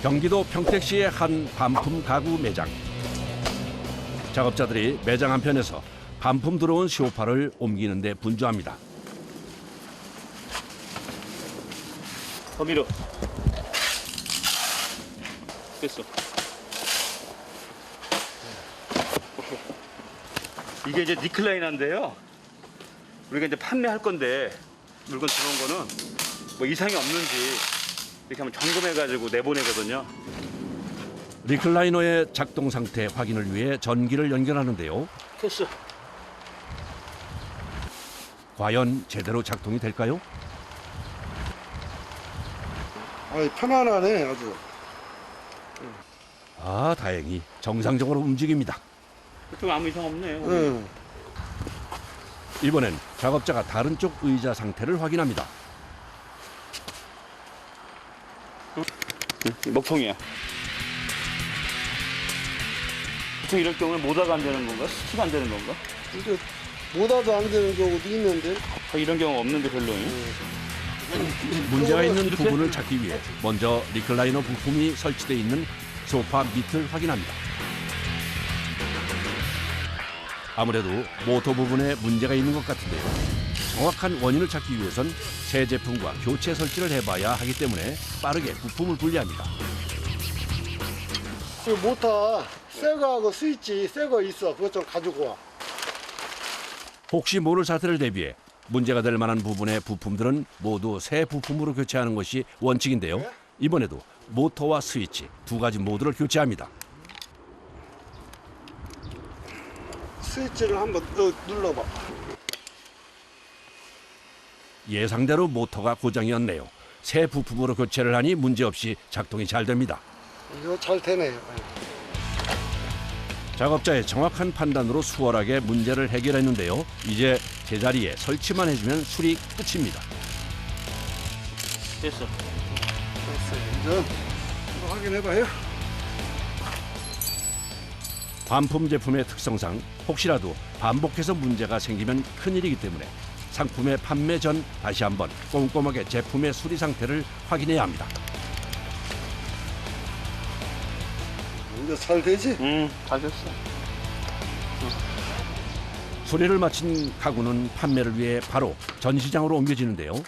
경기도 평택시의 한 반품 가구 매장. 작업자들이 매장 한편에서 반품 들어온 쇼파를 옮기는 데 분주합니다. 더 밀어. 됐어. 이게 이제 니클라이너인데요. 우리가 이제 판매할 건데 물건 들어온 거는 뭐 이상이 없는지 이렇게 한번 점검해가지고 내보내거든요. 리클라이너의 작동 상태 확인을 위해 전기를 연결하는데요. 됐어. 과연 제대로 작동이 될까요? 아이, 편안하네 아주. 아, 다행히 정상적으로 움직입니다. 그쪽 아무 이상 없네요. 응. 이번엔 작업자가 다른 쪽 의자 상태를 확인합니다. 먹통이야. 보통 이럴 경우는 모다가 안 되는 건가? 스티가 안 되는 건가? 근데 모다도 안 되는 경우도 있는데. 이런 경우 없는데 별로. 문제가 있는 부분을 찾기 위해 먼저 리클라이너 부품이 설치되어 있는 소파 밑을 확인합니다. 아무래도 모터 부분에 문제가 있는 것 같은데요. 정확한 원인을 찾기 위해선 새 제품과 교체 설치를 해봐야 하기 때문에 빠르게 부품을 분리합니다. 이 모터 새 거하고 스위치 새 거 있어. 그것 좀 가지고 와. 혹시 모를 사태를 대비해 문제가 될 만한 부분의 부품들은 모두 새 부품으로 교체하는 것이 원칙인데요. 이번에도 모터와 스위치 두 가지 모두를 교체합니다. 스위치를 한번 눌러봐. 예상대로 모터가 고장이었네요. 새 부품으로 교체를 하니 문제없이 작동이 잘 됩니다. 이거 잘 되네요. 작업자의 정확한 판단으로 수월하게 문제를 해결했는데요. 이제 제자리에 설치만 해주면 수리 끝입니다. 됐어. 됐어요. 이제 이거 확인해봐요. 반품 제품의 특성상 혹시라도 반복해서 문제가 생기면 큰일이기 때문에 상품의 판매 전 다시 한번 꼼꼼하게 제품의 수리 상태를 확인해야 합니다. 이제 잘 되지? 잘 됐어. 수리를 마친 가구는 판매를 위해 바로 전시장으로 옮겨지는데요.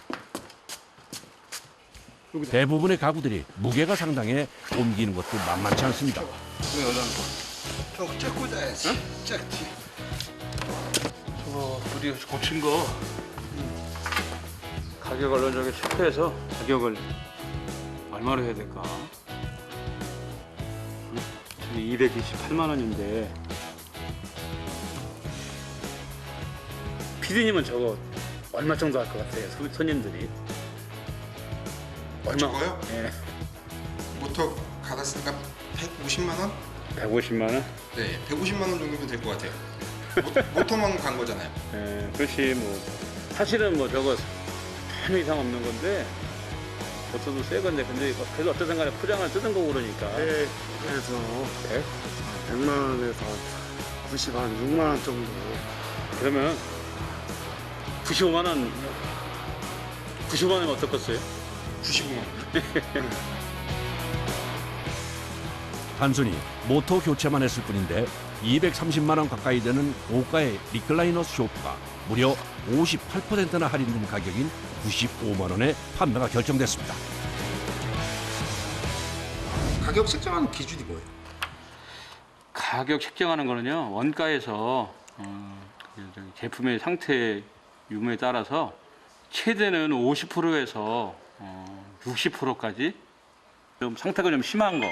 대부분의 가구들이 무게가 상당해 옮기는 것도 만만치 않습니다. 저 째고 자야지. 째지. 저거 우리 고친 거 가격을 얼른 저기 체크해서 가격을 얼마로 해야 될까? 228만 원인데 피디님은 저거 얼마 정도 할 것 같아요? 손님들이 얼마? 저거요? 예, 모터 갈았으니까 150만 원? 150만 원? 네, 150만 원 정도면 될 것 같아요. 모터만 간 거잖아요. 예, 그렇지 뭐 사실은 뭐 저거 전혀 이상 없는 건데 모터도 새 건데 근데 그래도 어쨌든 간에 포장을 뜯은 거고 그러니까 그래서 네? 100만 원에서 90, 한 6만 원 정도. 그러면 95만 원 95만 원이면 어떻겠어요? 95만 원. 단순히 모터 교체만 했을 뿐인데 230만 원 가까이 되는 고가의 리클라이너 쇼파가 무려 58%나 할인된 가격인 95만 원에 판매가 결정됐습니다. 가격 책정하는 기준이 뭐예요? 가격 책정하는 거는요 원가에서 제품의 상태 유무에 따라서 최대는 50%에서 60%까지 좀 상태가 좀 심한 거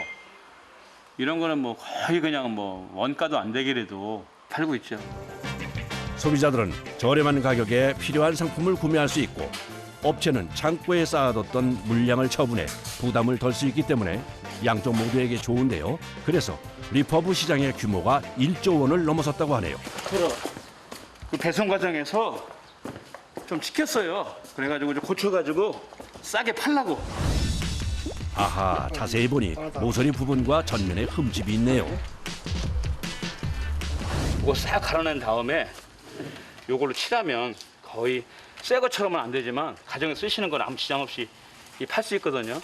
이런 거는 뭐 거의 그냥 뭐 원가도 안 되게라도 팔고 있죠. 소비자들은 저렴한 가격에 필요한 상품을 구매할 수 있고 업체는 창고에 쌓아뒀던 물량을 처분해 부담을 덜 수 있기 때문에 양쪽 모두에게 좋은데요. 그래서 리퍼브 시장의 규모가 1조 원을 넘어섰다고 하네요. 그 배송 과정에서 좀 찍혔어요. 그래가지고 좀 고쳐가지고 싸게 팔라고. 아하, 자세히 보니 모서리 부분과 전면에 흠집이 있네요. 이거 싹 갈아낸 다음에 요걸로 칠하면 거의 새 것처럼은 안 되지만 가정에 쓰시는 건 아무 지장 없이 팔 수 있거든요.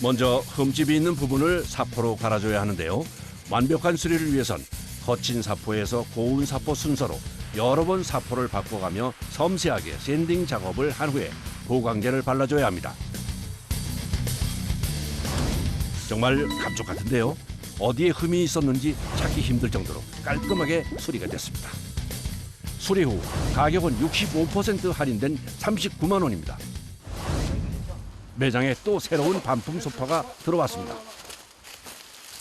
먼저 흠집이 있는 부분을 사포로 갈아줘야 하는데요. 완벽한 수리를 위해선 거친 사포에서 고운 사포 순서로 여러 번 사포를 바꿔가며 섬세하게 샌딩 작업을 한 후에 보강제를 발라줘야 합니다. 정말 감쪽 같은데요. 어디에 흠이 있었는지 찾기 힘들 정도로 깔끔하게 수리가 됐습니다. 수리 후 가격은 65% 할인된 39만 원입니다. 매장에 또 새로운 반품 소파가 들어왔습니다.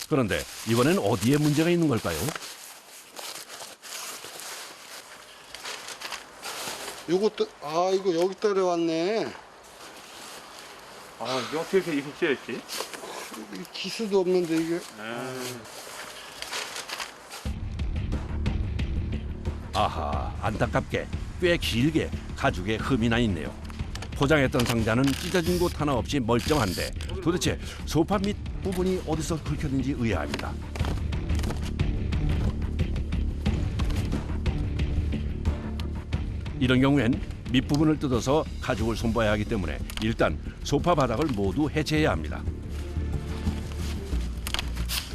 그런데 이번엔 어디에 문제가 있는 걸까요? 요것도 이거 여기 때려왔네. 아, 이게 어떻게 이렇게 휘었지? 이게 기스도 없는데 이게. 아하, 안타깝게 꽤 길게 가죽에 흠이 나 있네요. 포장했던 상자는 찢어진 곳 하나 없이 멀쩡한데 도대체 소파 밑 부분이 어디서 긁혔는지 의아합니다. 이런 경우엔 밑부분을 뜯어서 가죽을 손봐야 하기 때문에 일단 소파 바닥을 모두 해체해야 합니다.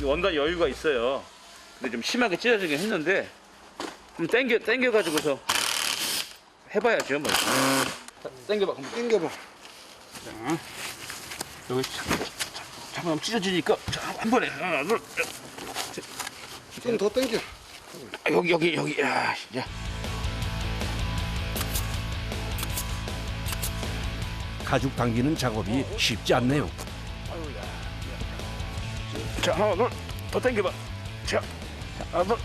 원단 여유가 있어요. 근데 좀 심하게 찢어지긴 했는데 좀 당겨가지고서 해봐야죠 뭐. 당겨봐. 당겨봐. 여기 잠깐만 찢어지니까 자, 한 번에 하나 둘. 좀 더 당겨. 여기 야. 가죽 당기는 작업이 쉽지 않네요. 자 하나 둘더 당겨봐. 자 하나 둘.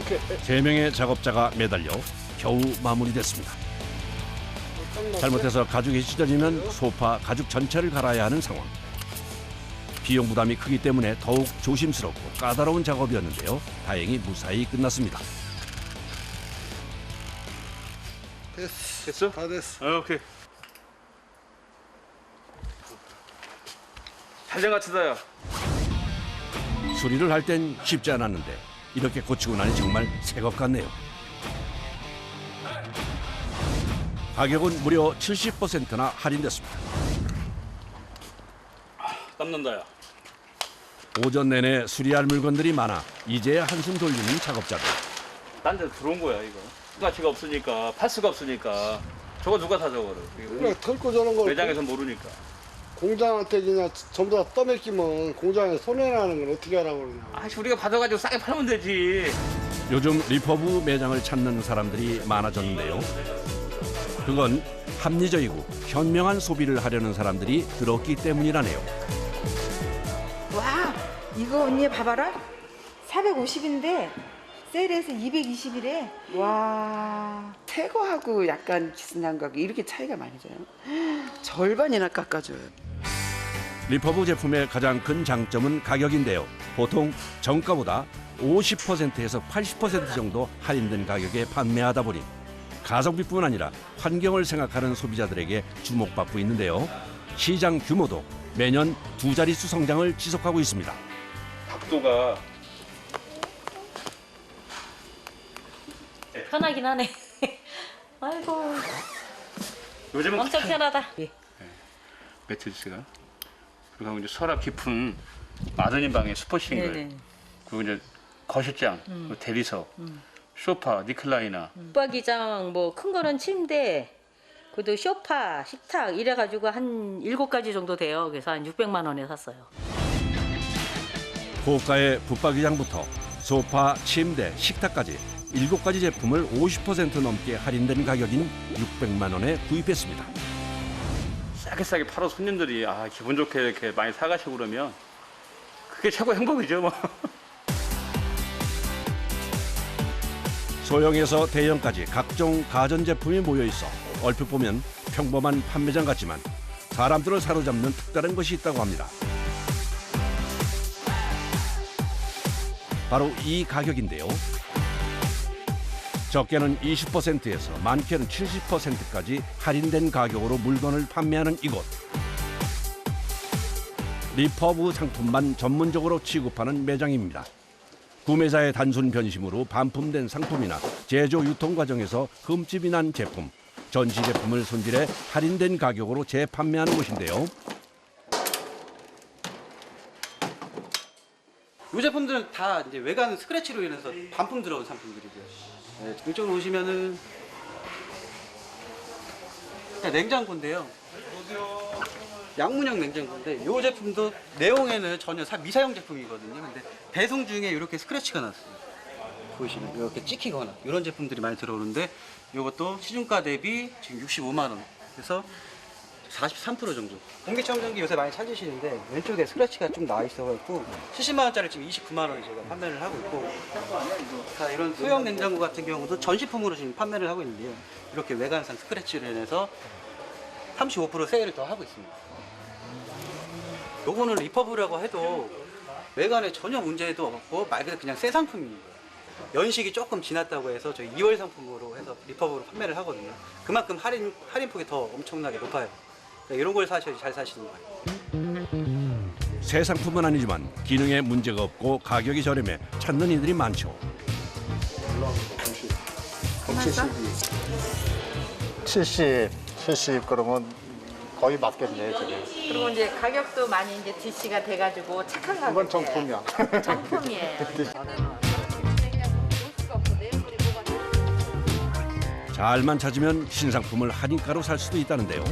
오케이. 3명의 작업자가 매달려 겨우 마무리됐습니다. 잘못해서 가죽이 찢어지면 소파 가죽 전체를 갈아야 하는 상황. 비용 부담이 크기 때문에 더욱 조심스럽고 까다로운 작업이었는데요. 다행히 무사히 끝났습니다. 됐어. 다 됐어. 오케이. 잘된 것 같다 야. 수리를 할 땐 쉽지 않았는데 이렇게 고치고 나니 정말 새 것 같네요. 가격은 무려 70%나 할인됐습니다. 땀난다 야. 오전 내내 수리할 물건들이 많아 이제야 한숨 돌리는 작업자들. 딴 데서 들어온 거야 이거. 가치가 없으니까 팔 수가 없으니까 저거 누가 사 저거를. 그래 털고 저런 걸 매장에서 모르니까. 공장한테 그냥 전부 다 떠맡기면 공장에 손해나는 걸 어떻게 하라고 그러냐. 아, 우리가 받아가지고 싸게 팔면 되지. 요즘 리퍼브 매장을 찾는 사람들이 많아졌는데요. 그건 합리적이고 현명한 소비를 하려는 사람들이 늘었기 때문이라네요. 와, 이거 언니 봐봐라. 450인데 세일해서 220이래. 와. 새거하고 약간 비슷한 가격 이렇게 차이가 많이 져요. 절반이나 깎아줘요. 리퍼브 제품의 가장 큰 장점은 가격인데요. 보통 정가보다 50%에서 80% 정도 할인된 가격에 판매하다 보니 가성비뿐 아니라 환경을 생각하는 소비자들에게 주목받고 있는데요. 시장 규모도 매년 2자릿수 성장을 지속하고 있습니다. 각도가 편하긴 하네. 아이고, 요즘은 엄청 편하다. 매트리스가 그리고 이제 서랍 깊은 아드님 방에 슈퍼싱글 네네. 그리고 이제 거실장 그리고 대리석 소파 니클라이너 붙박이장 뭐 큰 거는 침대, 그도 소파, 식탁 이래가지고 한 7가지 정도 돼요. 그래서 한 600만 원에 샀어요. 고가의 붙박이장부터 소파, 침대, 식탁까지 7가지 제품을 50% 넘게 할인된 가격인 600만 원에 구입했습니다. 싸게 팔아 손님들이 아 기분 좋게 이렇게 많이 사가시고 그러면 그게 최고 행복이죠 뭐. 소형에서 대형까지 각종 가전제품이 모여있어 얼핏 보면 평범한 판매장 같지만 사람들을 사로잡는 특별한 것이 있다고 합니다. 바로 이 가격인데요. 적게는 20%에서 많게는 70%까지 할인된 가격으로 물건을 판매하는 이곳. 리퍼브 상품만 전문적으로 취급하는 매장입니다. 구매자의 단순 변심으로 반품된 상품이나 제조 유통 과정에서 흠집이 난 제품, 전시 제품을 손질해 할인된 가격으로 재판매하는 곳인데요. 이 제품들은 다 이제 외관 스크래치로 인해서 반품 들어온 상품들이고요. 네, 이쪽으로 오시면은 냉장고인데요. 양문형 냉장고인데 이 제품도 내용에는 전혀 미사용 제품이거든요. 근데 배송 중에 이렇게 스크래치가 났어요. 보시면 이렇게 찍히거나 이런 제품들이 많이 들어오는데 이것도 시중가 대비 지금 65만 원. 그래서 43% 정도. 공기청정기 요새 많이 찾으시는데 왼쪽에 스크래치가 좀 나와 있어갖고 70만 원짜리 지금 29만 원에 제가 판매를 하고 있고, 자 이런 소형 냉장고 같은 경우도 전시품으로 지금 판매를 하고 있는데요. 이렇게 외관상 스크래치로 인해서 35% 세일을 더 하고 있습니다. 요거는 리퍼브라고 해도 외관에 전혀 문제도 없고 말 그대로 그냥 새 상품입니다. 연식이 조금 지났다고 해서 저희 2월 상품으로 해서 리퍼브로 판매를 하거든요. 그만큼 할인폭이 더 엄청나게 높아요. 그러니까 이런 걸 사셔야 잘 사시는 거예요. 새 상품은 아니지만 기능에 문제가 없고 가격이 저렴해 찾는 이들이 많죠. 70 그러면 거의 맞겠네 지금. 그리고 이제 가격도 많이 이제 DC가 돼가지고 착한 가격. 이건 정품이야. 정품이에요. 잘만 찾으면 신상품을 할인가로 살 수도 있다는데요.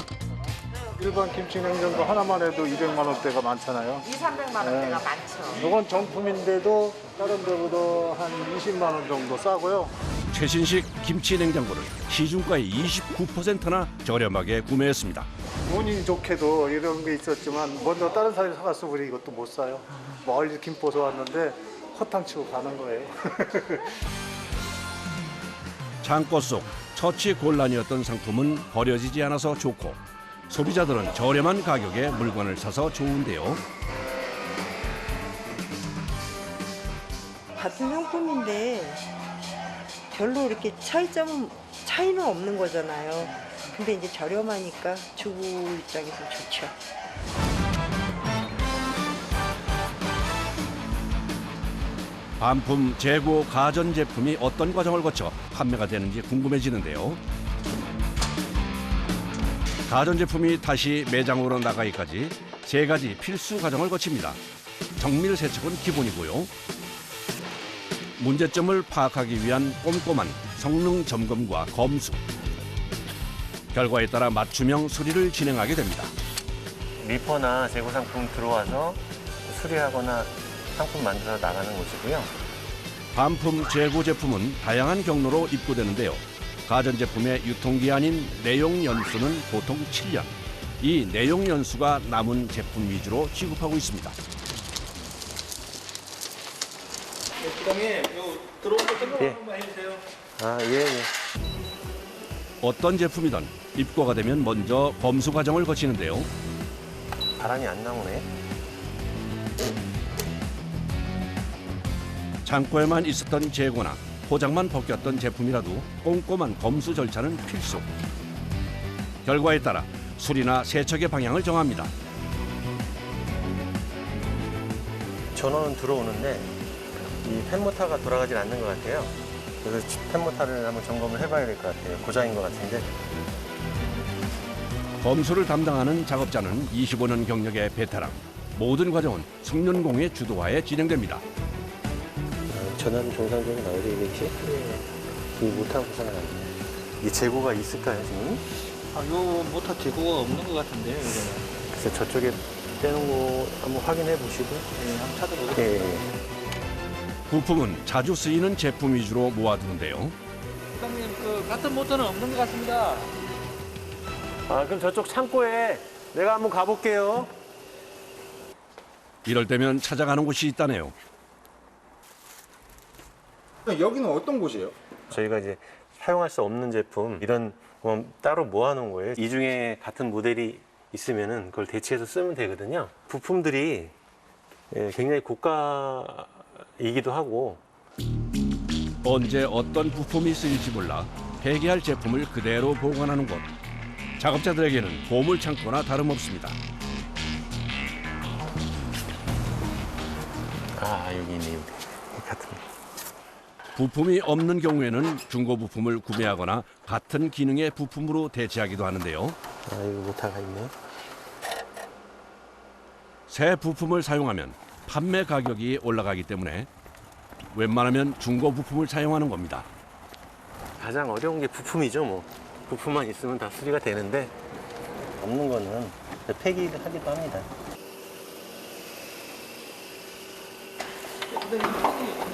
일반 김치 냉장고 하나만 해도 200만 원대가 많잖아요. 200~300만 원대가 많죠. 이건 정품인데도 다른 데보다 한 20만 원 정도 싸고요. 최신식 김치 냉장고를 시중가의 29%나 저렴하게 구매했습니다. 운이 좋게도 이런 게 있었지만 먼저 다른 사람이 사갔으면 우리 이것도 못 사요. 멀리 김포서 왔는데 허탕 치고 가는 거예요. 창고 속 처치 곤란이었던 상품은 버려지지 않아서 좋고 소비자들은 저렴한 가격에 물건을 사서 좋은데요. 같은 상품인데 별로 이렇게 차이는 없는 거잖아요. 근데 이제 저렴하니까 주부 입장에서 좋죠. 반품, 재고, 가전 제품이 어떤 과정을 거쳐 판매가 되는지 궁금해지는데요. 가전 제품이 다시 매장으로 나가기까지 3가지 필수 과정을 거칩니다. 정밀 세척은 기본이고요. 문제점을 파악하기 위한 꼼꼼한 성능 점검과 검수. 결과에 따라 맞춤형 수리를 진행하게 됩니다. 리퍼나 재고 상품 들어와서 수리하거나 상품 만들어 나가는 곳이고요. 반품 재고 제품은 다양한 경로로 입고되는데요. 가전제품의 유통기한인 내용 연수는 보통 7년. 이 내용 연수가 남은 제품 위주로 취급하고 있습니다. 부장님, 들어온 거 생각 한번 해주세요. 예. 어떤 제품이든 입고가 되면 먼저 검수 과정을 거치는데요. 바람이 안 나오네. 창고에만 있었던 재고나 포장만 벗겼던 제품이라도 꼼꼼한 검수 절차는 필수. 결과에 따라 수리나 세척의 방향을 정합니다. 전원은 들어오는데 이 팬모터가 돌아가질 않는 것 같아요. 그래서 팬모터를 한번 점검을 해봐야 될 것 같아요. 고장인 것 같은데. 검수를 담당하는 작업자는 25년 경력의 베테랑. 모든 과정은 승윤공의 주도하에 진행됩니다. 전압이 정상적으로 나오죠, 이렇게? 이 모터 고장이 나네. 이 재고가 있을까요, 지금? 요 모터 재고가 없는 것 같은데요, 이거는. 그래서 저쪽에 떼놓은 거 한번 확인해 보시고. 네, 한번 찾아보겠습니다. 예. 부품은 자주 쓰이는 제품 위주로 모아두는데요. 부장님, 같은 모터는 없는 것 같습니다. 그럼 저쪽 창고에 내가 한번 가볼게요. 이럴 때면 찾아가는 곳이 있다네요. 여기는 어떤 곳이에요? 저희가 이제 사용할 수 없는 제품 이런 거 따로 모아놓은 거예요. 이 중에 같은 모델이 있으면은 그걸 대체해서 쓰면 되거든요. 부품들이 굉장히 고가이기도 하고 언제 어떤 부품이 쓰일지 몰라 폐기할 제품을 그대로 보관하는 곳. 작업자들에게는 보물 창고나 다름없습니다. 여기 있네요. 같은. 부품이 없는 경우에는 중고 부품을 구매하거나 같은 기능의 부품으로 대체하기도 하는데요. 이거 모터가 있네. 새 부품을 사용하면 판매 가격이 올라가기 때문에 웬만하면 중고 부품을 사용하는 겁니다. 가장 어려운 게 부품이죠. 뭐 부품만 있으면 다 수리가 되는데 없는 거는 폐기하기도 합니다.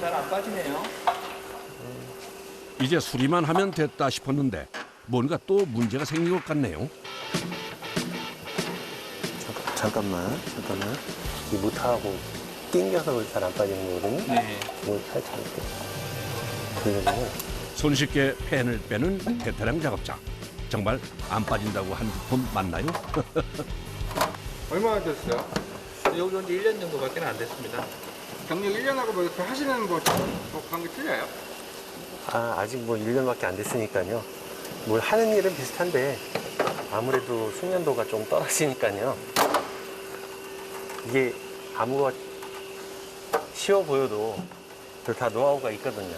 잘 안 빠지네요. 이제 수리만 하면 됐다 싶었는데 뭔가 또 문제가 생긴 것 같네요. 잠깐만. 이 못하고 낑겨서 잘 안 빠지는 거거든요. 네. 이거 살짝 이렇게 돌려주면 손쉽게 펜을 빼는 베테랑 작업자. 정말 안 빠진다고 한 부품 맞나요? 얼마나 됐어요? 여기 온 지 1년 정도밖에 안 됐습니다. 경력 1년하고 뭐 이렇게 하시는 뭐 관계 틀려요? 아직 뭐 1년밖에 안 됐으니까요. 뭘 하는 일은 비슷한데 아무래도 숙련도가 좀 떨어지니까요. 이게 아무가 쉬워 보여도 다 노하우가 있거든요.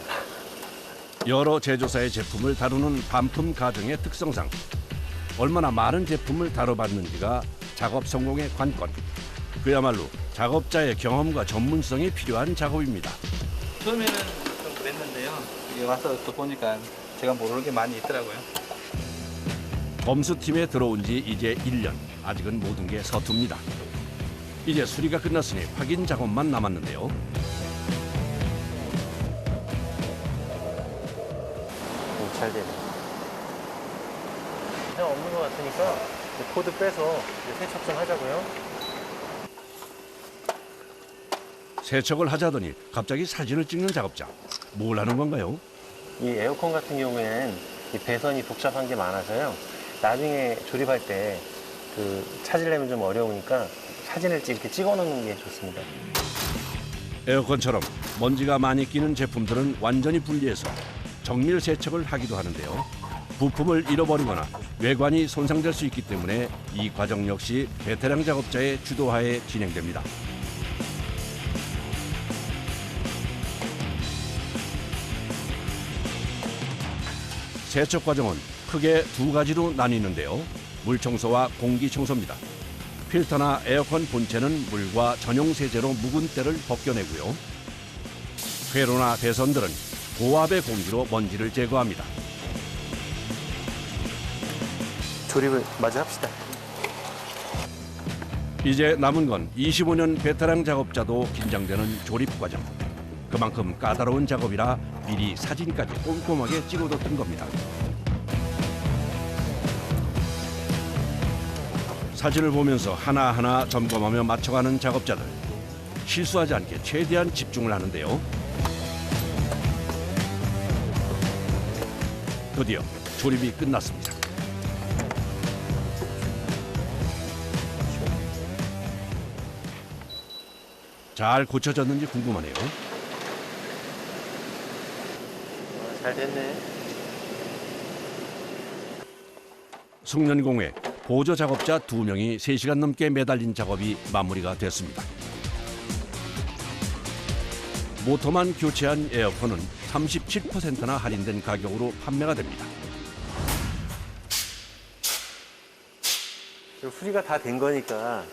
여러 제조사의 제품을 다루는 반품 가정의 특성상 얼마나 많은 제품을 다뤄봤는지가 작업 성공의 관건. 그야말로 작업자의 경험과 전문성이 필요한 작업입니다. 처음에는 좀 그랬는데요. 여기 와서 또 보니까 제가 모르는 게 많이 있더라고요. 검수팀에 들어온 지 이제 1년. 아직은 모든 게 서툽니다. 이제 수리가 끝났으니 확인 작업만 남았는데요. 잘 되네. 그냥 없는 것 같으니까 코드 빼서 세척 좀 하자고요. 세척을 하자더니 갑자기 사진을 찍는 작업자. 뭘 하는 건가요? 이 에어컨 같은 경우에는 이 배선이 복잡한 게 많아서요. 나중에 조립할 때 찾으려면 좀 어려우니까 사진을 이렇게 찍어 놓는 게 좋습니다. 에어컨처럼 먼지가 많이 끼는 제품들은 완전히 분리해서 정밀 세척을 하기도 하는데요. 부품을 잃어버리거나 외관이 손상될 수 있기 때문에 이 과정 역시 베테랑 작업자의 주도하에 진행됩니다. 세척 과정은 크게 두 가지로 나뉘는데요. 물 청소와 공기 청소입니다. 필터나 에어컨 본체는 물과 전용 세제로 묵은 때를 벗겨내고요. 회로나 배선들은 고압의 공기로 먼지를 제거합니다. 조립을 마저 합시다. 이제 남은 건 25년 베테랑 작업자도 긴장되는 조립 과정. 그만큼 까다로운 작업이라 미리 사진까지 꼼꼼하게 찍어뒀던 겁니다. 사진을 보면서 하나하나 점검하며 맞춰가는 작업자들. 실수하지 않게 최대한 집중을 하는데요. 드디어 조립이 끝났습니다. 잘 고쳐졌는지 궁금하네요. 잘 됐네. 숙련공회 보조 작업자 2명이 3시간 넘게 매달린 작업이 마무리가 됐습니다. 모터만 교체한 에어컨은 37%나 할인된 가격으로 판매가 됩니다. 수리가 다 된 거니까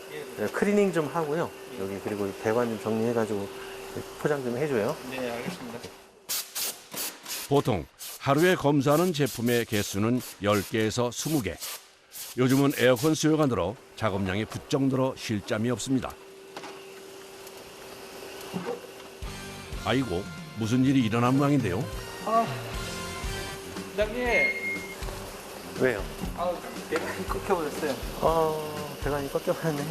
클리닝 좀 하고요. 여기 그리고 배관 좀 정리해가지고 포장 좀 해줘요. 네, 알겠습니다. 보통 하루에 검사하는 제품의 개수는 10개에서 20개. 요즘은 에어컨 수요가 늘어 작업량이 부쩍 늘어 쉴 잠이 없습니다. 아이고, 무슨 일이 일어난 모양인데요. 부장님, 왜요? 배관이 꺾여버렸어요. 배관이 꺾여버렸네.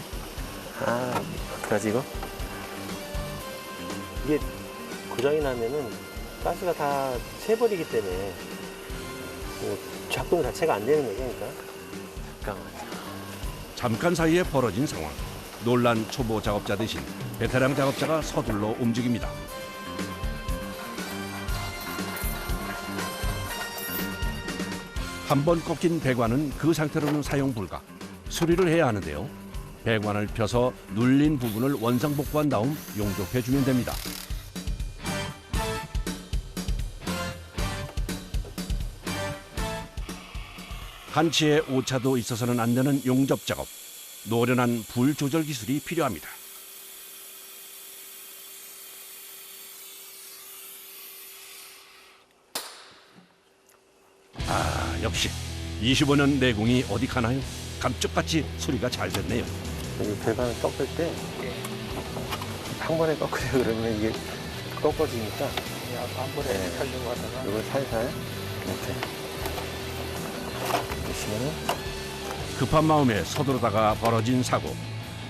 어떡하지 이거? 이게 고장이 나면은 가스가 다 새버리기 때문에 작동 자체가 안 되는 거죠, 그러니까. 잠깐만. 잠깐 사이에 벌어진 상황. 놀란 초보 작업자 대신 베테랑 작업자가 서둘러 움직입니다. 한 번 꺾인 배관은 그 상태로는 사용 불가. 수리를 해야 하는데요. 배관을 펴서 눌린 부분을 원상복구한 다음 용접해주면 됩니다. 한치의 오차도 있어서는 안 되는 용접 작업. 노련한 불 조절 기술이 필요합니다. 역시 25년 내공이 어디 가나요? 감쪽같이 수리가 잘 됐네요. 이 배관을 꺾을 때 한 번에 꺾으려 그러면 이게 꺾어지니까 한 번에 하려고 하다가 이걸 살살 이렇게 보시면은 급한 마음에 서두르다가 벌어진 사고.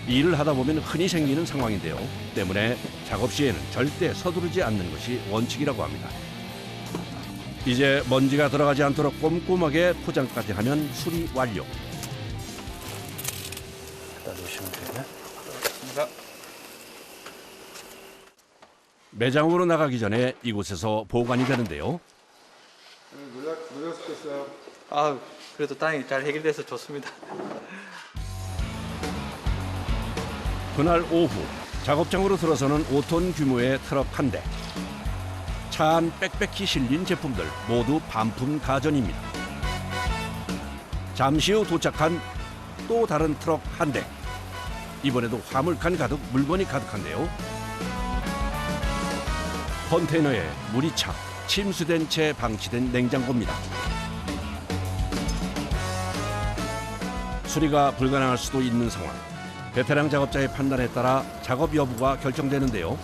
일을 하다 보면 흔히 생기는 상황인데요. 때문에 작업 시에는 절대 서두르지 않는 것이 원칙이라고 합니다. 이제 먼지가 들어가지 않도록 꼼꼼하게 포장까지 하면 수리 완료. 갖다 놓으시면 되고요. 매장으로 나가기 전에 이곳에서 보관이 되는데요. 놀랐겠어요. 아, 그래도 다행히 잘 해결돼서 좋습니다. 그날 오후 작업장으로 들어서는 5톤 규모의 트럭 한 대. 차 안 빽빽히 실린 제품들 모두 반품 가전입니다. 잠시 후 도착한 또 다른 트럭 한 대. 이번에도 화물칸 가득 물건이 가득한데요. 컨테이너에 물이 차 침수된 채 방치된 냉장고입니다. 수리가 불가능할 수도 있는 상황. 베테랑 작업자의 판단에 따라 작업 여부가 결정되는데요.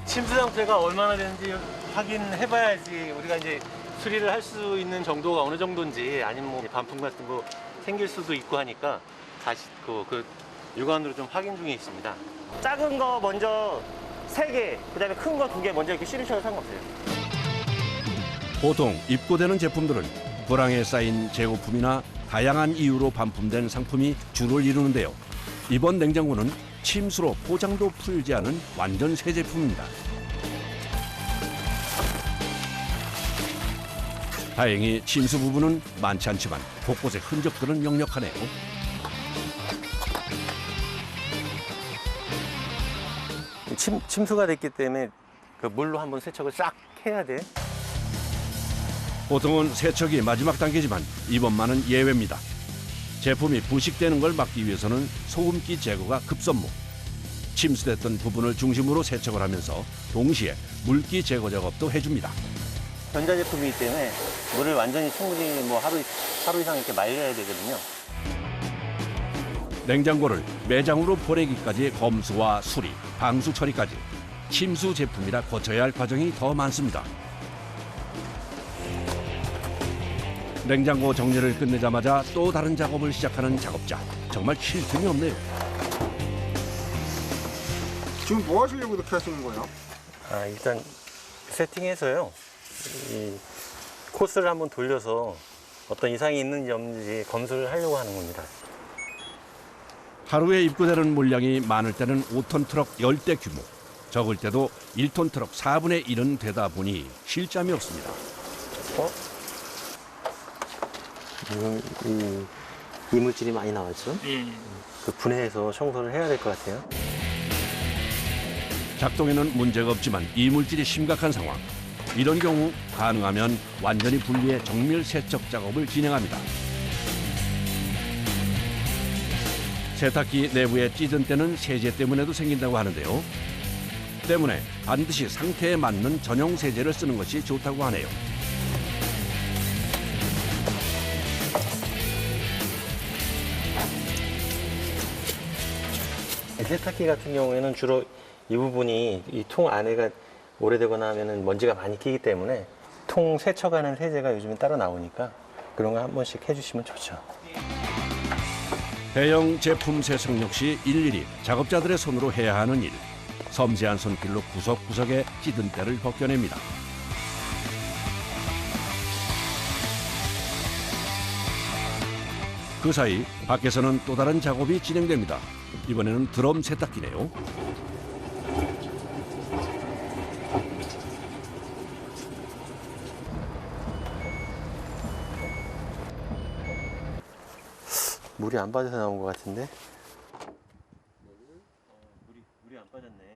침수 상태가 얼마나 되는지 확인해봐야지 우리가 이제 수리를 할 수 있는 정도가 어느 정도인지, 아니면 뭐 반품 같은 거 생길 수도 있고 하니까 다시 그 육안으로 좀 확인 중에 있습니다. 작은 거 먼저 3개, 그다음에 큰 거 2개 먼저 이렇게 실으셔도 상관없어요. 보통 입고되는 제품들은 불황에 쌓인 재고품이나 다양한 이유로 반품된 상품이 주를 이루는데요. 이번 냉장고는 침수로 포장도 풀지 않은 완전 새 제품입니다. 다행히 침수 부분은 많지 않지만 곳곳의 흔적들은 역력하네요. 침수가 됐기 때문에 그 물로 한번 세척을 싹 해야 돼. 보통은 세척이 마지막 단계지만 이번만은 예외입니다. 제품이 부식되는 걸 막기 위해서는 소금기 제거가 급선무. 침수됐던 부분을 중심으로 세척을 하면서 동시에 물기 제거 작업도 해줍니다. 전자제품이기 때문에 물을 완전히 충분히 뭐 하루 이상 이렇게 말려야 되거든요. 냉장고를 매장으로 보내기까지의 검수와 수리, 방수 처리까지 침수 제품이라 거쳐야 할 과정이 더 많습니다. 냉장고 정리를 끝내자마자 또 다른 작업을 시작하는 작업자. 정말 쉴 틈이 없네요. 지금 뭐 하시려고 이렇게 하시는 거예요? 일단 세팅해서요. 이 코스를 한번 돌려서 어떤 이상이 있는지 없는지 검수를 하려고 하는 겁니다. 하루에 입고되는 물량이 많을 때는 5톤 트럭 10대 규모, 적을 때도 1톤 트럭 4분의 1은 되다 보니 쉴 잠이 없습니다. 이물질이 많이 나왔죠? 그 분해해서 청소를 해야 될 것 같아요. 작동에는 문제가 없지만 이물질이 심각한 상황. 이런 경우 가능하면 완전히 분리해 정밀 세척 작업을 진행합니다. 세탁기 내부에 찌든 때는 세제 때문에도 생긴다고 하는데요. 때문에 반드시 상태에 맞는 전용 세제를 쓰는 것이 좋다고 하네요. 세탁기 같은 경우에는 주로 이 부분이 이 통 안에가 오래되거나 하면은 먼지가 많이 끼기 때문에 통 세척하는 세제가 요즘에 따로 나오니까 그런 거 한 번씩 해주시면 좋죠. 대형 제품 세척 역시 일일이 작업자들의 손으로 해야 하는 일. 섬세한 손길로 구석구석에 찌든 때를 벗겨냅니다. 그 사이 밖에서는 또 다른 작업이 진행됩니다. 이번에는 드럼 세탁기네요. 물이 안 빠져서 나온 것 같은데? 물이 안 빠졌네.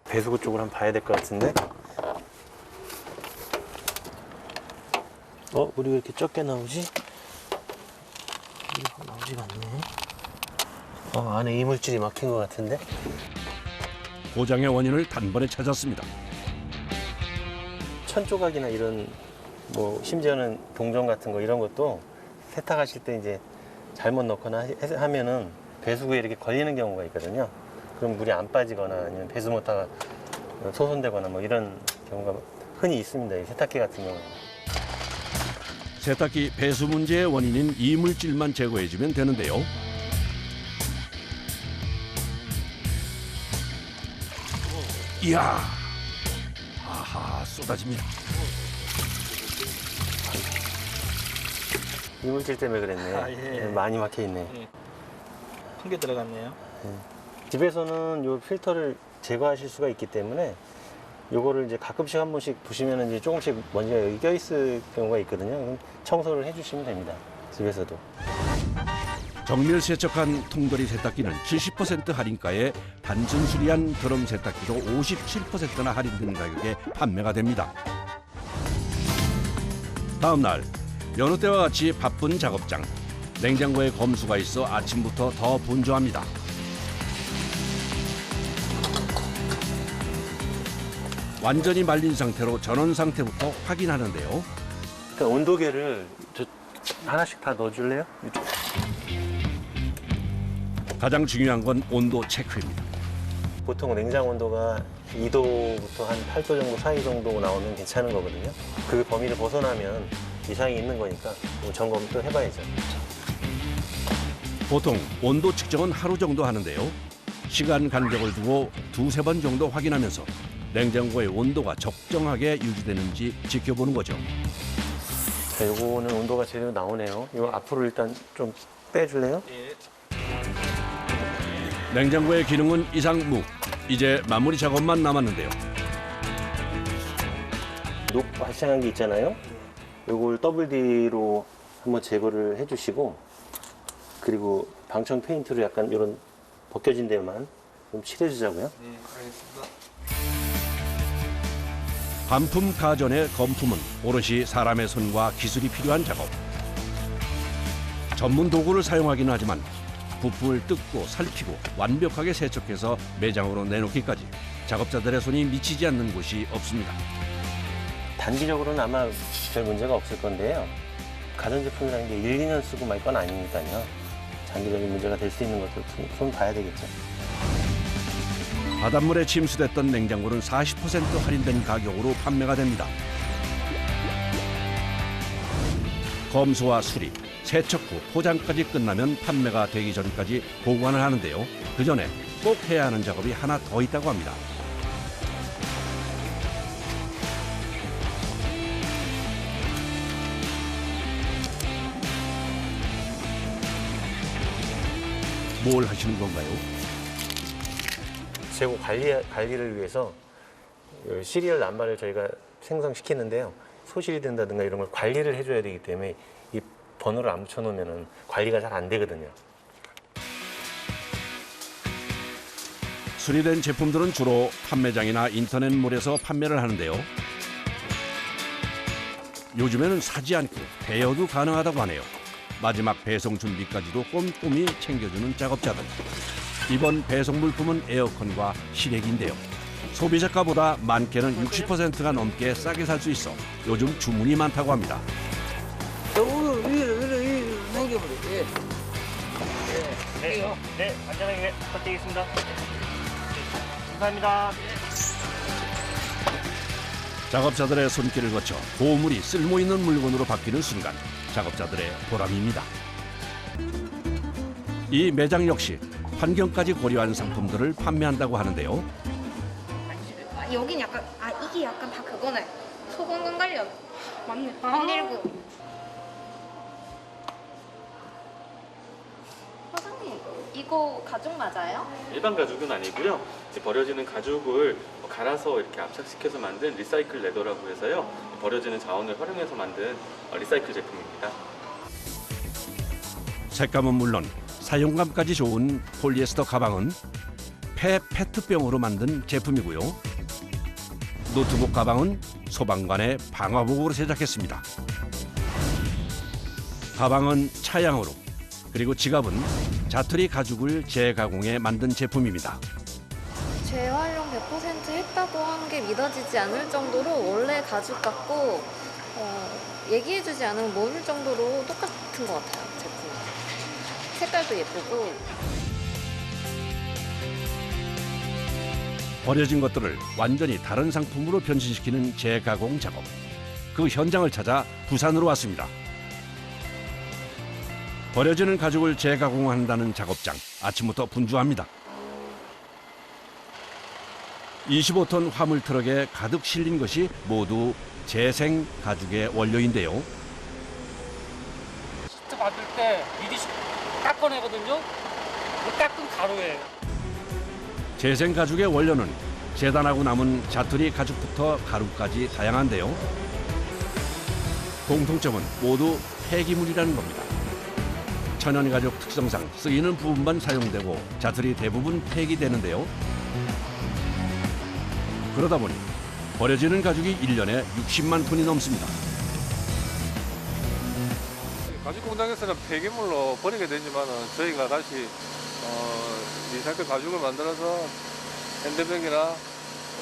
배수구 쪽으로 한번 봐야 될 것 같은데? 물이 왜 이렇게 적게 나오지? 나오지가 않네. 안에 이물질이 막힌 것 같은데? 고장의 원인을 단번에 찾았습니다. 천조각이나 이런 뭐 심지어는 동전 같은 거 이런 것도 세탁하실 때 이제 잘못 넣거나 하면은 배수구에 이렇게 걸리는 경우가 있거든요. 그럼 물이 안 빠지거나 아니면 배수 못하가 소손되거나 뭐 이런 경우가 흔히 있습니다. 이 세탁기 같은 경우는. 세탁기 배수 문제의 원인인 이물질만 제거해주면 되는데요. 이야, 아하, 쏟아집니다. 이물질 때문에 그랬네. 아, 예. 많이 막혀 있네. 큰 게 들어갔네요. 집에서는 요 필터를 제거하실 수가 있기 때문에 요거를 이제 가끔씩 한 번씩 보시면 이제 조금씩 먼지가 여기 껴있을 경우가 있거든요. 그럼 청소를 해주시면 됩니다. 집에서도. 정밀 세척한 통돌이 세탁기는 70% 할인가에 단순 수리한 드럼 세탁기도 57%나 할인된 가격에 판매가 됩니다. 다음 날 여느 때와 같이 바쁜 작업장. 냉장고에 검수가 있어 아침부터 더 분주합니다. 완전히 말린 상태로 전원 상태부터 확인하는데요. 일단 온도계를 하나씩 다 넣어줄래요? 이쪽. 가장 중요한 건 온도 체크입니다. 보통 냉장 온도가 2도부터 한 8도 정도 사이 정도 나오면 괜찮은 거거든요. 그 범위를 벗어나면 이상이 있는 거니까 점검 또 해봐야죠. 보통 온도 측정은 하루 정도 하는데요. 시간 간격을 두고 2~3번 정도 확인하면서 냉장고의 온도가 적정하게 유지되는지 지켜보는 거죠. 자, 요거는 온도가 제대로 나오네요. 이거 앞으로 일단 좀 빼줄래요? 예. 냉장고의 기능은 이상 무. 이제 마무리 작업만 남았는데요. 녹 발생한 게 있잖아요. 요걸 WD로 한번 제거를 해주시고 그리고 방청 페인트로 약간 이런 벗겨진 데만 좀 칠해주자고요. 네, 알겠습니다. 반품 가전의 검품은 오롯이 사람의 손과 기술이 필요한 작업. 전문 도구를 사용하기는 하지만 부품을 뜯고 살피고 완벽하게 세척해서 매장으로 내놓기까지 작업자들의 손이 미치지 않는 곳이 없습니다. 단기적으로는 아마 별 문제가 없을 건데요. 가전제품이라는 게 1~2년 쓰고 말 건 아니니까요. 장기적인 문제가 될 수 있는 것도 손 봐야 되겠죠. 바닷물에 침수됐던 냉장고는 40% 할인된 가격으로 판매가 됩니다. 검수와 수리, 세척 후 포장까지 끝나면 판매가 되기 전까지 보관을 하는데요. 그 전에 꼭 해야 하는 작업이 하나 더 있다고 합니다. 뭘 하시는 건가요? 재고 관리를 위해서 시리얼 남발을 저희가 생성시키는데요. 소실이 된다든가 이런 걸 관리를 해줘야 되기 때문에 이 번호를 안 붙여놓으면 관리가 잘 안 되거든요. 수리된 제품들은 주로 판매장이나 인터넷몰에서 판매를 하는데요. 요즘에는 사지 않고 대여도 가능하다고 하네요. 마지막 배송 준비까지도 꼼꼼히 챙겨주는 작업자들. 이번 배송 물품은 에어컨과 실외기인데요. 소비자가보다 많게는 60%가 넘게 싸게 살 수 있어 요즘 주문이 많다고 합니다. 위로 넘겨버려. 예. 네, 안전하게 부탁드리겠습니다. 감사합니다. 작업자들의 손길을 거쳐 보물이 쓸모있는 물건으로 바뀌는 순간 작업자들의 보람입니다. 이 매장 역시 환경까지 고려한 상품들을 판매한다고 하는데요. 여긴 약간 이게 약간 다 그거네. 소금간 관련. 맞네. 비닐구. 사장님, 이거 가죽 맞아요? 일반 가죽은 아니고요. 이제 버려지는 가죽을 갈아서 이렇게 압착시켜서 만든 리사이클 레더라고 해서요. 버려지는 자원을 활용해서 만든 리사이클 제품입니다. 색감은 물론 사용감까지 좋은 폴리에스터 가방은 페트병으로 만든 제품이고요. 노트북 가방은 소방관의 방화복으로 제작했습니다. 가방은 차양으로, 그리고 지갑은 자투리 가죽을 재가공해 만든 제품입니다. 재활용 100% 했다고 한 게 믿어지지 않을 정도로 원래 가죽 같고 얘기해주지 않으면 모를 정도로 똑같은 것 같아요, 제품. 색깔도 예쁘고. 버려진 것들을 완전히 다른 상품으로 변신시키는 재가공 작업. 그 현장을 찾아 부산으로 왔습니다. 버려지는 가죽을 재가공한다는 작업장. 아침부터 분주합니다. 25톤 화물 트럭에 가득 실린 것이 모두 재생 가죽의 원료인데요. 시트 만들 때 미리 닦아내거든요. 그 닦은 가루예요. 재생 가죽의 원료는 재단하고 남은 자투리 가죽부터 가루까지 다양한데요. 공통점은 모두 폐기물이라는 겁니다. 천연 가죽 특성상 쓰이는 부분만 사용되고 자투리 대부분 폐기되는데요. 그러다 보니 버려지는 가죽이 1년에 60만 톤이 넘습니다. 가죽 공장에서는 폐기물로 버리게 되지만 저희가 다시 리사이클 가죽을 만들어서 핸드백이나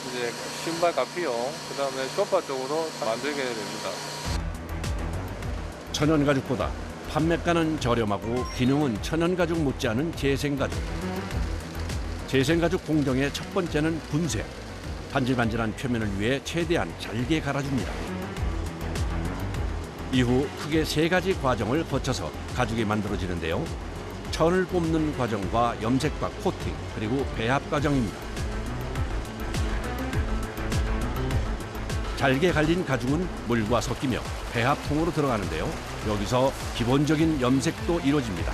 이제 신발 가피용, 그다음에 쇼파 쪽으로 만들게 됩니다. 천연 가죽보다 판매가는 저렴하고 기능은 천연 가죽 못지않은 재생 가죽. 재생 가죽 공정의 첫 번째는 분쇄. 반질반질한 표면을 위해 최대한 잘게 갈아줍니다. 이후 크게 3가지 과정을 거쳐서 가죽이 만들어지는데요. 천을 뽑는 과정과 염색과 코팅, 그리고 배합 과정입니다. 잘게 갈린 가죽은 물과 섞이며 배합통으로 들어가는데요. 여기서 기본적인 염색도 이루어집니다.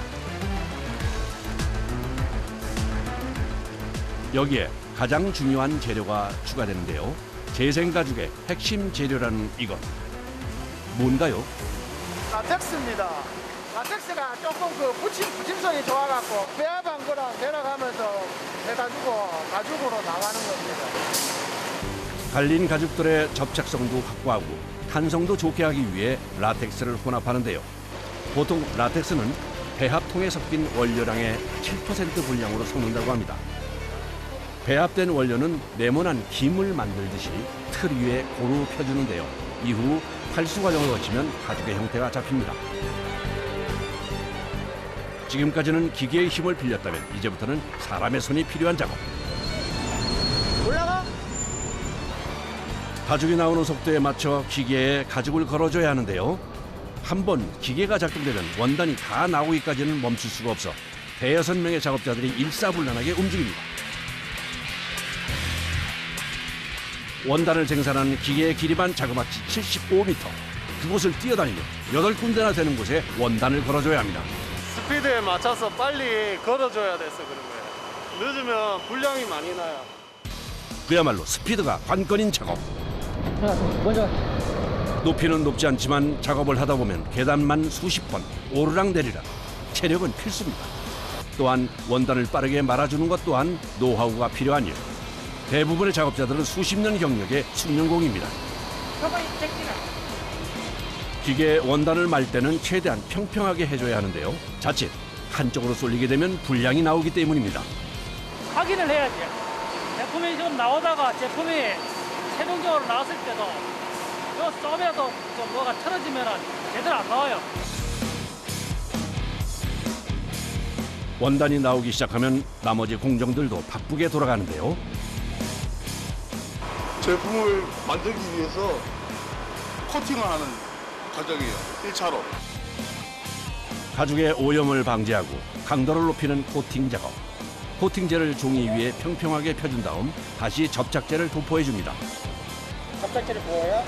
여기에 가장 중요한 재료가 추가되는데요. 재생 가죽의 핵심 재료라는 이것. 뭔가요? 라텍스입니다. 라텍스가 조금 붙임성이 좋아갖고 배합한 거랑 배락하면서 해가지고 가죽으로 나가는 겁니다. 갈린 가죽들의 접착성도 확보하고 탄성도 좋게 하기 위해 라텍스를 혼합하는데요. 보통 라텍스는 배합통에 섞인 원료량의 7% 분량으로 섞는다고 합니다. 배합된 원료는 네모난 김을 만들듯이 틀 위에 고루 펴주는데요. 이후 탈수 과정을 거치면 가죽의 형태가 잡힙니다. 지금까지는 기계의 힘을 빌렸다면 이제부터는 사람의 손이 필요한 작업. 올라가? 가죽이 나오는 속도에 맞춰 기계에 가죽을 걸어줘야 하는데요. 한번 기계가 작동되면 원단이 다 나오기까지는 멈출 수가 없어 대여섯 명의 작업자들이 일사불란하게 움직입니다. 원단을 생산하는 기계의 길이만 자그마치 75m. 그곳을 뛰어다니며 8군데나 되는 곳에 원단을 걸어줘야 합니다. 스피드에 맞춰서 빨리 걸어줘야 돼서 그런 거예요. 늦으면 불량이 많이 나요. 그야말로 스피드가 관건인 작업. 높이는 높지 않지만 작업을 하다 보면 계단만 수십 번 오르락 내리락. 체력은 필수입니다. 또한 원단을 빠르게 말아주는 것 또한 노하우가 필요한 일. 대부분의 작업자들은 수십 년 경력의 숙련공입니다. 기계에 원단을 말 때는 최대한 평평하게 해줘야 하는데요. 자칫 한쪽으로 쏠리게 되면 불량이 나오기 때문입니다. 확인을 해야지. 제품이 좀 나오다가 제품이 최종적으로 나왔을 때도 요 썸에도 좀 뭐가 틀어지면 제대로 안 나와요. 원단이 나오기 시작하면 나머지 공정들도 바쁘게 돌아가는데요. 제품을 만들기 위해서 코팅을 하는 과정이에요. 1차로. 가죽의 오염을 방지하고 강도를 높이는 코팅 작업. 코팅제를 종이 위에 평평하게 펴준 다음 다시 접착제를 도포해줍니다. 접착제를 부어야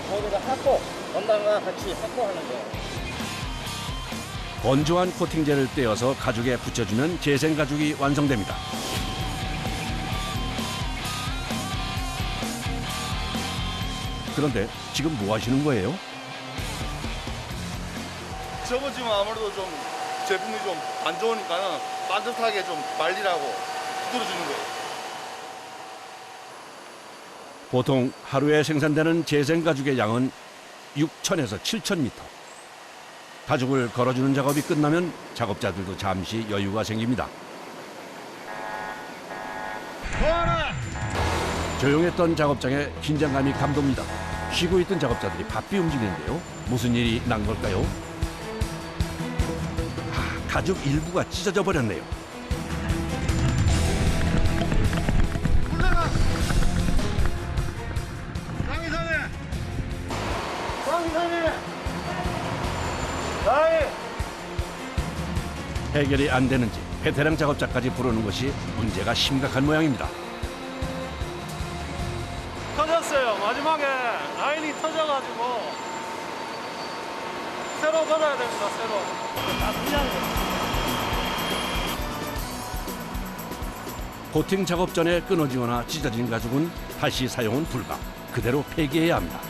거기다 닦고 원단과 같이 닦고하는 거예요. 건조한 코팅제를 떼어서 가죽에 붙여주면 재생 가죽이 완성됩니다. 그런데 지금 뭐 하시는 거예요? 접어지면 아무래도 좀 제품이 좀 안 좋으니까 반듯하게 좀 말리라고 두드려주는 거예요. 보통 하루에 생산되는 재생 가죽의 양은 6,000에서 7,000m. 가죽을 걸어주는 작업이 끝나면 작업자들도 잠시 여유가 생깁니다. 뭐하나? 조용했던 작업장에 긴장감이 감돕니다. 쉬고 있던 작업자들이 바삐 움직이는데요. 무슨 일이 난 걸까요? 가죽 일부가 찢어져 버렸네요. 해결이 안 되는지 베테랑 작업자까지 부르는 것이 문제가 심각한 모양입니다. 터졌어요. 마지막에 라인이 터져가지고 새로 걸어야 됩니다. 새로. 다 그냥. 코팅 작업 전에 끊어지거나 찢어진 가죽은 다시 사용은 불가. 그대로 폐기해야 합니다.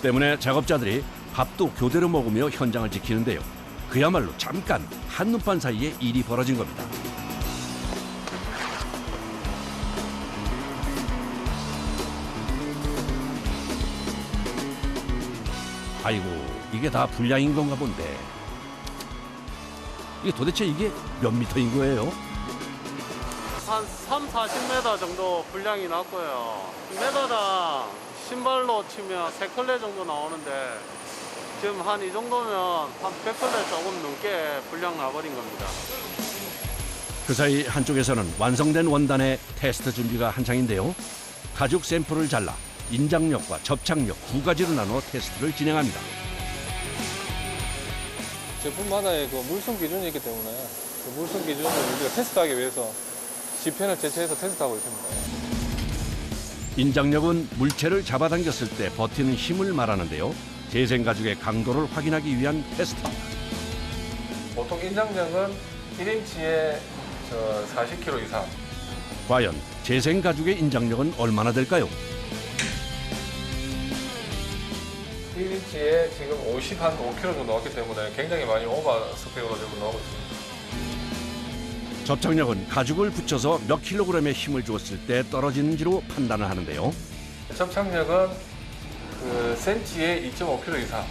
때문에 작업자들이 밥도 교대로 먹으며 현장을 지키는데요. 그야말로 잠깐 한눈판 사이에 일이 벌어진 겁니다. 아이고, 이게 다 불량인 건가 본데. 이게 도대체 이게 몇 미터인 거예요? 한 3, 40m 정도 분량이 났고요. 메다당 신발로 치면 3컬레 정도 나오는데 지금 한 이 정도면 한 100컬레 조금 넘게 분량 나버린 겁니다. 그 사이 한쪽에서는 완성된 원단의 테스트 준비가 한창인데요. 가죽 샘플을 잘라 인장력과 접착력 두 가지로 나눠 테스트를 진행합니다. 제품마다의 그 물성 기준이 있기 때문에 그 물성 기준을 우리가 테스트하기 위해서 지펜을 제치해서 테스트하고 있습니다. 인장력은 물체를 잡아당겼을 때 버티는 힘을 말하는데요. 재생 가죽의 강도를 확인하기 위한 테스트. 보통 인장력은 1인치에 40kg 이상. 과연 재생 가죽의 인장력은 얼마나 될까요? 1인치에 지금 5kg 정도 나왔기 때문에 굉장히 많이 오버 스펙으로 지금 나오고 있습니다. 접착력은 가죽을 붙여서 몇 킬로그램의 힘을 주었을 때 떨어지는지로 판단을 하는데요. 접착력은 그 센치에 2.5kg 이상.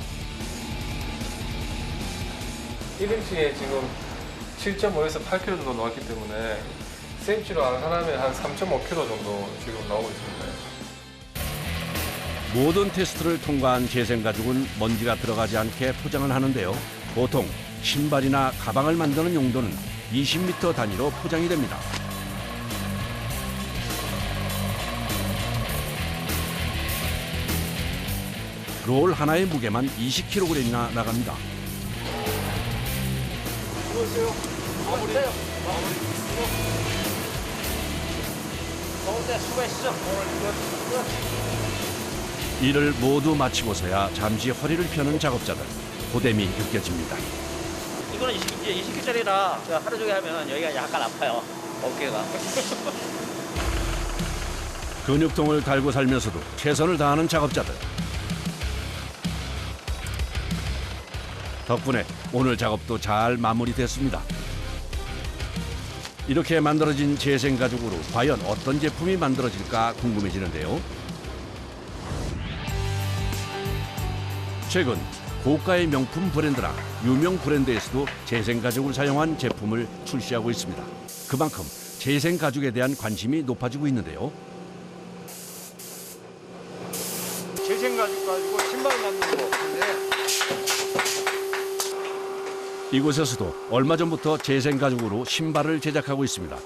1인치에 지금 7.5에서 8kg 정도 나왔기 때문에 센치로 환산하면 한 3.5kg 정도 지금 나오고 있습니다. 모든 테스트를 통과한 재생 가죽은 먼지가 들어가지 않게 포장을 하는데요. 보통 신발이나 가방을 만드는 용도는 20m 단위로 포장이 됩니다. 롤 하나의 무게만 20kg이나 나갑니다. 일을 모두 마치고서야 잠시 허리를 펴는 작업자들. 고됨이 느껴집니다. 이거는 20kg짜리라 하루 종일 하면 여기가 약간 아파요. 어깨가. 근육통을 달고 살면서도 최선을 다하는 작업자들. 덕분에 오늘 작업도 잘 마무리됐습니다. 이렇게 만들어진 재생 가죽으로 과연 어떤 제품이 만들어질까 궁금해지는데요. 최근 고가의 명품 브랜드나 유명 브랜드에서도 재생 가죽을 사용한 제품을 출시하고 있습니다. 그만큼 재생 가죽에 대한 관심이 높아지고 있는데요. 재생 가죽 가지고 신발 만드는 거 같은데. 이곳에서도 얼마 전부터 재생 가죽으로 신발을 제작하고 있습니다.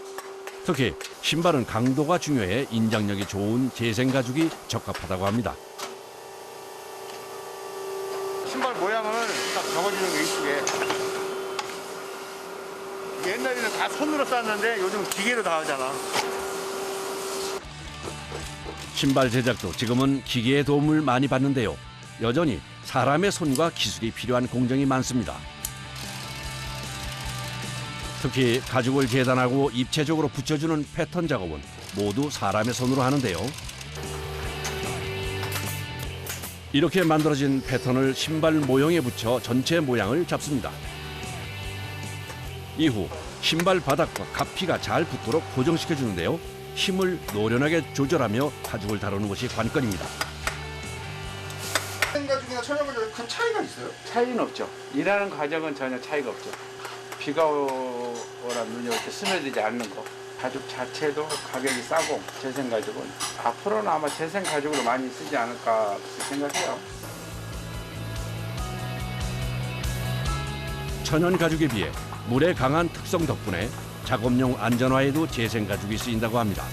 특히 신발은 강도가 중요해 인장력이 좋은 재생 가죽이 적합하다고 합니다. 신발 모양을 딱 적어주는 게 이쁘게. 옛날에는 다 손으로 쌌는데 요즘 기계로 다 하잖아. 신발 제작도 지금은 기계의 도움을 많이 받는데요. 여전히 사람의 손과 기술이 필요한 공정이 많습니다. 특히 가죽을 재단하고 입체적으로 붙여주는 패턴 작업은 모두 사람의 손으로 하는데요. 이렇게 만들어진 패턴을 신발 모형에 붙여 전체 모양을 잡습니다. 이후 신발 바닥과 가피가 잘 붙도록 고정시켜주는데요. 힘을 노련하게 조절하며 가죽을 다루는 것이 관건입니다. 재생 가죽이나 천연 가죽에 큰 차이가 있어요? 차이는 없죠. 일하는 과정은 전혀 차이가 없죠. 비가 오라 눈이 이렇게 스며들지 않는 거, 가죽 자체도 가격이 싸고 재생 가죽은 앞으로는 아마 재생 가죽으로 많이 쓰지 않을까 생각해요. 천연 가죽에 비해 물에 강한 특성 덕분에 작업용 안전화에도 재생 가죽이 쓰인다고 합니다.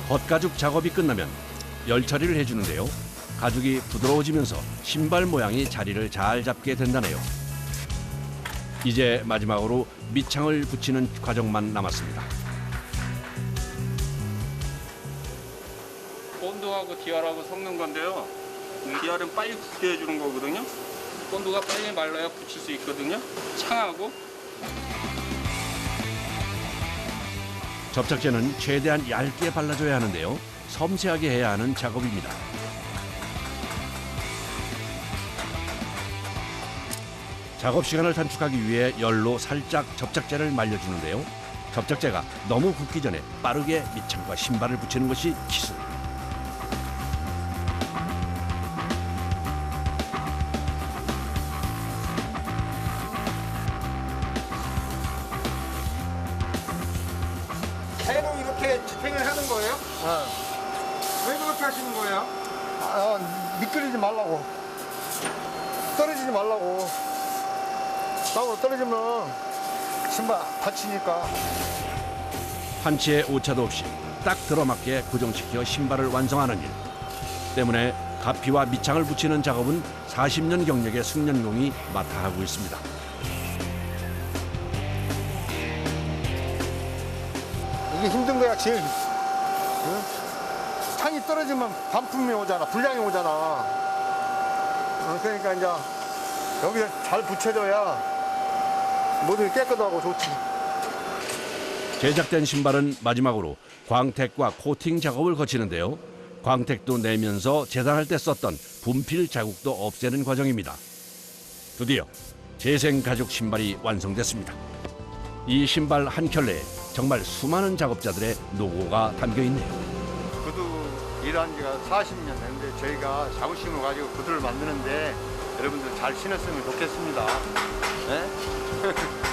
겉가죽 작업이 끝나면 열 처리를 해주는데요. 가죽이 부드러워지면서 신발 모양이 자리를 잘 잡게 된다네요. 이제 마지막으로 밑창을 붙이는 과정만 남았습니다. 본드하고 DR하고 섞는 건데요. DR은 빨리 굳게 해주는 거거든요. 본드가 빨리 말라야 붙일 수 있거든요. 창하고 접착제는 최대한 얇게 발라줘야 하는데요. 섬세하게 해야 하는 작업입니다. 작업 시간을 단축하기 위해 열로 살짝 접착제를 말려주는데요. 접착제가 너무 굳기 전에 빠르게 밑창과 신발을 붙이는 것이 기술. 계속 이렇게 집행을 하는 거예요? 왜 그렇게 하시는 거예요? 미끄러지지 말라고. 떨어지지 말라고. 땅으로 떨어지면 신발 다치니까. 한치의 오차도 없이 딱 들어맞게 고정시켜 신발을 완성하는 일. 때문에 가피와 밑창을 붙이는 작업은 40년 경력의 숙련공이 맡아 하고 있습니다. 이게 힘든 거야 제일. 응? 창이 떨어지면 반품이 오잖아, 불량이 오잖아. 그러니까 이제 여기에 잘 붙여줘야 모든 게 깨끗하고 좋지. 제작된 신발은 마지막으로 광택과 코팅 작업을 거치는데요. 광택도 내면서 재단할 때 썼던 분필 자국도 없애는 과정입니다. 드디어 재생 가죽 신발이 완성됐습니다. 이 신발 한 켤레에 정말 수많은 작업자들의 노고가 담겨 있네요. 구두 일한 지가 40년 됐는데 저희가 자부심을 가지고 구두를 만드는데 여러분들 잘 신었으면 좋겠습니다. 네?